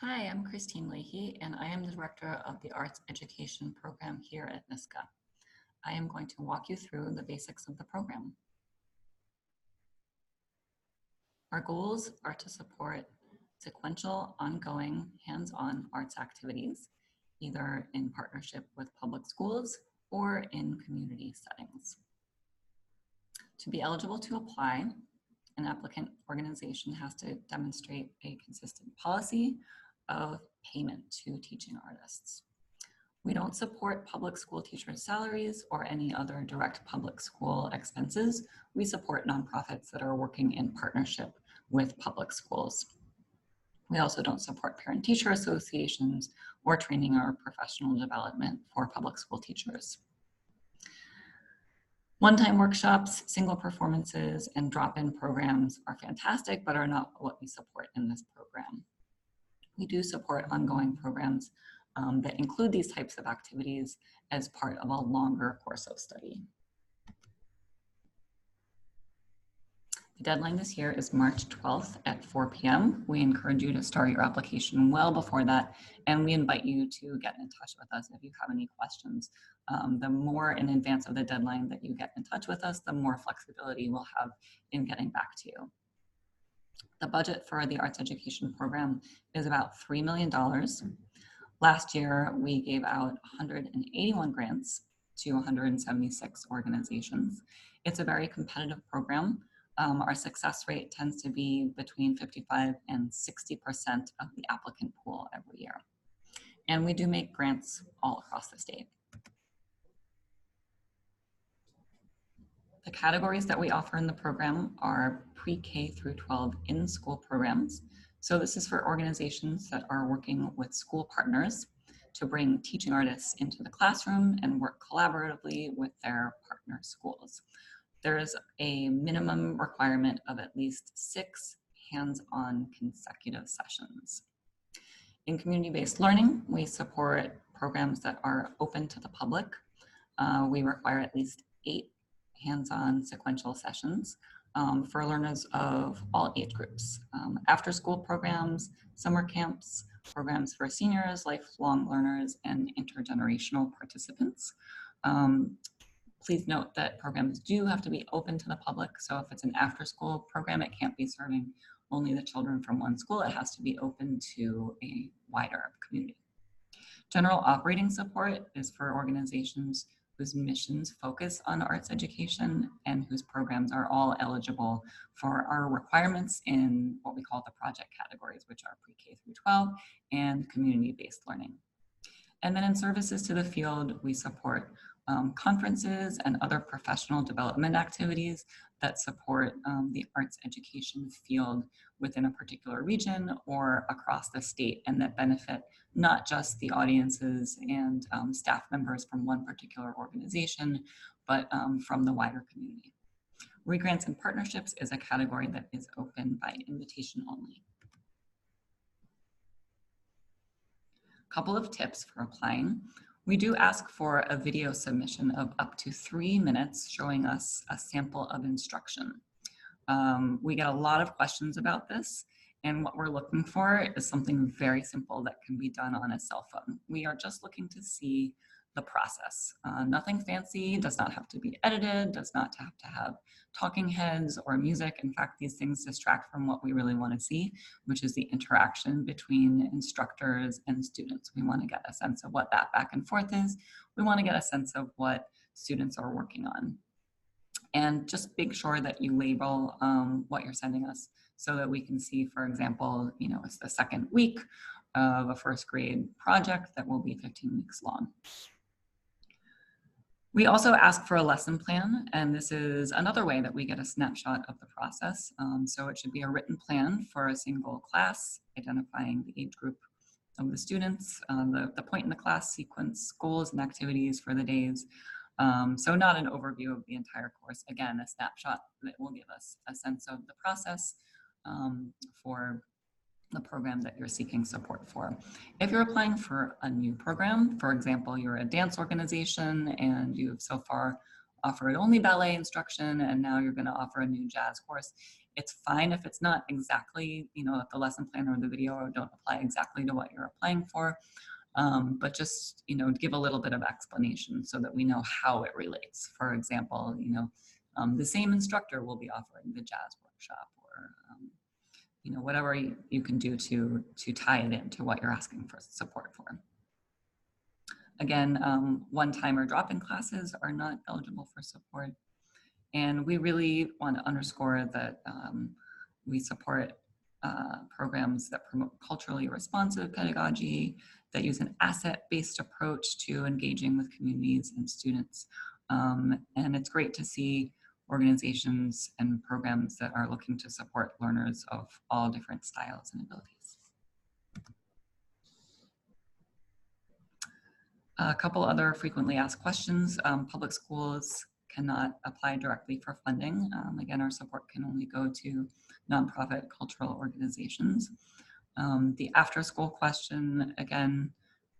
Hi, I'm Christine Leahy, and I am the Director of the Arts Education Program here at NISCA. I am going to walk you through the basics of the program. Our goals are to support sequential, ongoing, hands-on arts activities, either in partnership with public schools or in community settings. To be eligible to apply, an applicant organization has to demonstrate a consistent policy of payment to teaching artists. We don't support public school teachers' salaries or any other direct public school expenses. We support nonprofits that are working in partnership with public schools. We also don't support parent-teacher associations or training or professional development for public school teachers. One-time workshops, single performances, and drop-in programs are fantastic, but are not what we support in this program. We do support ongoing programs that include these types of activities as part of a longer course of study. The deadline this year is March 12th at 4 p.m. We encourage you to start your application well before that, and we invite you to get in touch with us if you have any questions. The more in advance of the deadline that you get in touch with us, the more flexibility we'll have in getting back to you. The budget for the arts education program is about $3 million. Last year, we gave out 181 grants to 176 organizations. It's a very competitive program. Our success rate tends to be between 55 and 60% of the applicant pool every year. And we do make grants all across the state. The categories that we offer in the program are pre-K through 12 in-school programs. So this is for organizations that are working with school partners to bring teaching artists into the classroom and work collaboratively with their partner schools. There is a minimum requirement of at least 6 hands-on consecutive sessions. In community-based learning, we support programs that are open to the public. We require at least 8 hands-on sequential sessions for learners of all age groups. After-school programs, summer camps, programs for seniors, lifelong learners, and intergenerational participants. Please note that programs do have to be open to the public. So if it's an after-school program, it can't be serving only the children from one school. It has to be open to a wider community. General operating support is for organizations whose missions focus on arts education and whose programs are all eligible for our requirements in what we call the project categories, which are pre-K through 12 and community-based learning. And then in services to the field, we support conferences and other professional development activities that support the arts education field within a particular region or across the state, and that benefit not just the audiences and staff members from one particular organization, but from the wider community. Regrants and partnerships is a category that is open by invitation only. A couple of tips for applying. We do ask for a video submission of up to 3 minutes showing us a sample of instruction. We get a lot of questions about this, and what we're looking for is something very simple that can be done on a cell phone. We are just looking to see the process. Nothing fancy, does not have to be edited, does not have to have talking heads or music. In fact, these things distract from what we really want to see, which is the interaction between instructors and students. We want to get a sense of what that back and forth is. We want to get a sense of what students are working on. And just make sure that you label what you're sending us so that we can see, for example, it's the second week of a first grade project that will be 15 weeks long. We also ask for a lesson plan, and this is another way that we get a snapshot of the process. So it should be a written plan for a single class, identifying the age group of the students, the point in the class sequence, goals and activities for the days. So not an overview of the entire course. Again, a snapshot that will give us a sense of the process for the program that you're seeking support for. If you're applying for a new program, for example, you're a dance organization and you've so far offered only ballet instruction and now you're going to offer a new jazz course, It's fine if it's not exactly, you know, if the lesson plan or the video don't apply exactly to what you're applying for, but just, you know, give a little bit of explanation so that we know how it relates. For example, you know, the same instructor will be offering the jazz workshop, or you know, whatever you can do to tie it into what you're asking for support for. Again, one-time or drop-in classes are not eligible for support. And we really want to underscore that we support programs that promote culturally responsive pedagogy, that use an asset-based approach to engaging with communities and students. And it's great to see organizations and programs that are looking to support learners of all different styles and abilities. A couple other frequently asked questions. Public schools cannot apply directly for funding. Again, our support can only go to nonprofit cultural organizations. The after school question, again,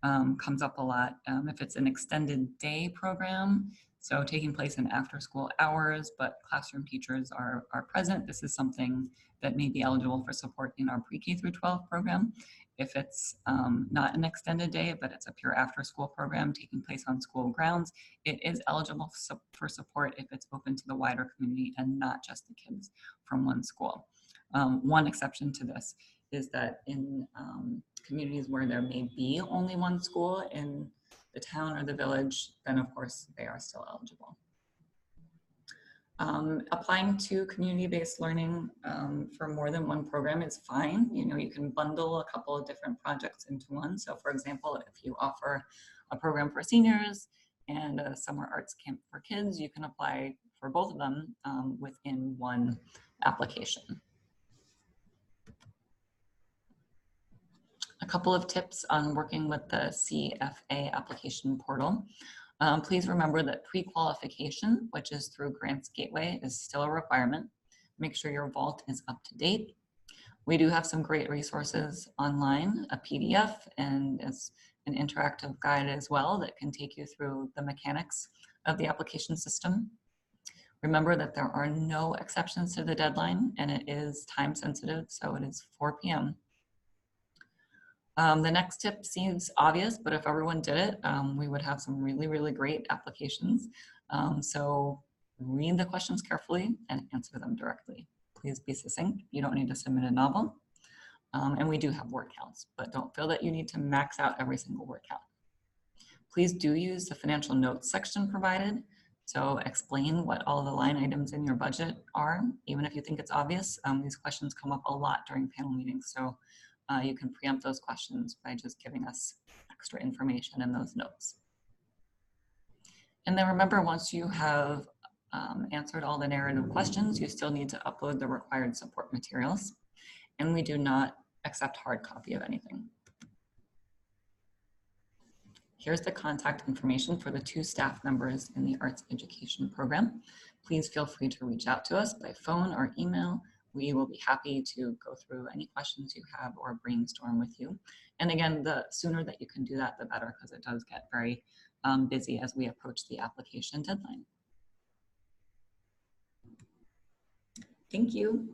comes up a lot. If it's an extended day program, so taking place in after school hours, but classroom teachers are present, this is something that may be eligible for support in our pre-K through 12 program. If it's not an extended day, but it's a pure after school program taking place on school grounds, it is eligible for support if it's open to the wider community and not just the kids from one school. One exception to this is that in communities where there may be only one school in the town or the village, then of course they are still eligible. Applying to community-based learning for more than one program is fine. You know, you can bundle a couple of different projects into one. So for example, if you offer a program for seniors and a summer arts camp for kids, you can apply for both of them within one application. A couple of tips on working with the CFA application portal. Please remember that pre-qualification, which is through Grants Gateway, is still a requirement. Make sure your vault is up to date. We do have some great resources online, a PDF and as an interactive guide as well that can take you through the mechanics of the application system. Remember that there are no exceptions to the deadline and it is time sensitive, so it is 4 p.m. The next tip seems obvious, but if everyone did it, we would have some really, really great applications. So read the questions carefully and answer them directly. Please be succinct. You don't need to submit a novel. And we do have word counts, but don't feel that you need to max out every single word count. Please do use the financial notes section provided. So explain what all the line items in your budget are, even if you think it's obvious. These questions come up a lot during panel meetings. So you can preempt those questions by just giving us extra information in those notes. And then remember, once you have answered all the narrative questions, you still need to upload the required support materials. And we do not accept hard copy of anything. Here's the contact information for the 2 staff members in the arts education program. Please feel free to reach out to us by phone or email. We will be happy to go through any questions you have or brainstorm with you. And again, the sooner that you can do that, the better, because it does get very busy as we approach the application deadline. Thank you.